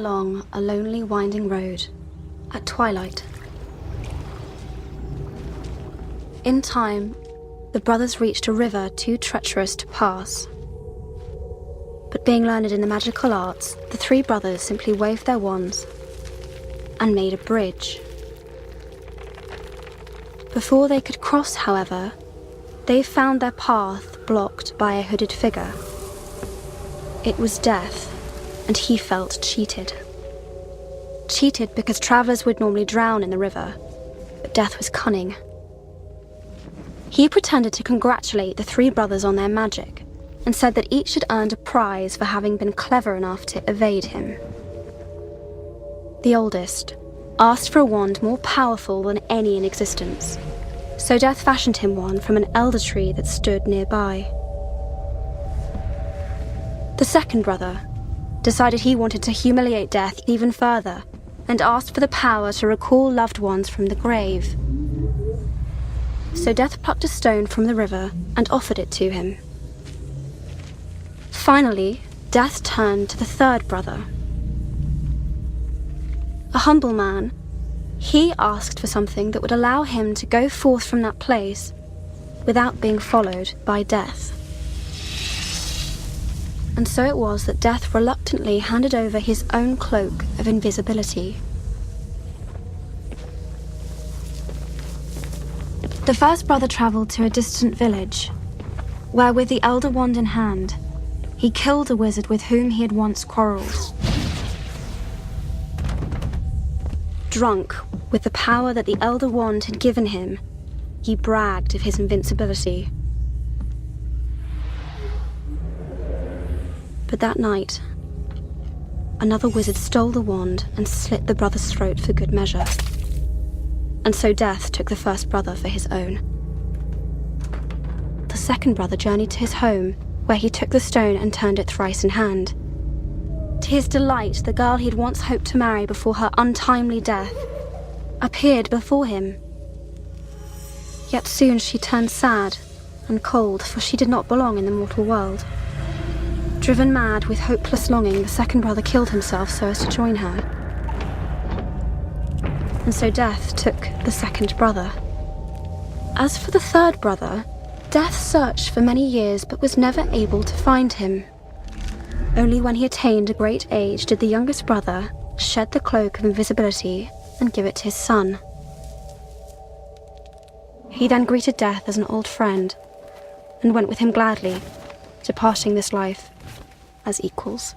along a lonely winding road at twilight. In time, the brothers reached a river too treacherous to pass. But being learned in the magical arts, the three brothers simply waved their wands and made a bridge. Before they could cross, however, they found their path blocked by a hooded figure. It was Death, and he felt cheated. Cheated because travelers would normally drown in the river, but Death was cunning. He pretended to congratulate the three brothers on their magic, and said that each had earned a prize for having been clever enough to evade him. The oldest asked for a wand more powerful than any in existence, so Death fashioned him one from an elder tree that stood nearby. The second brother decided he wanted to humiliate Death even further, and asked for the power to recall loved ones from the grave. So Death plucked a stone from the river and offered it to him. Finally, Death turned to the third brother. A humble man, he asked for something that would allow him to go forth from that place without being followed by Death. And so it was that Death reluctantly handed over his own cloak of invisibility. The first brother travelled to a distant village, where with the elder wand in hand, he killed a wizard with whom he had once quarrelled. Drunk with the power that the elder wand had given him, he bragged of his invincibility. But that night, another wizard stole the wand and slit the brother's throat for good measure. And so Death took the first brother for his own. The second brother journeyed to his home, where he took the stone and turned it thrice in hand. To his delight, the girl he had once hoped to marry before her untimely death appeared before him. Yet soon she turned sad and cold, for she did not belong in the mortal world. Driven mad with hopeless longing, the second brother killed himself so as to join her. And so Death took the second brother. As for the third brother, Death searched for many years but was never able to find him. Only when he attained a great age did the youngest brother shed the cloak of invisibility and give it to his son. He then greeted Death as an old friend and went with him gladly, departing this life as equals.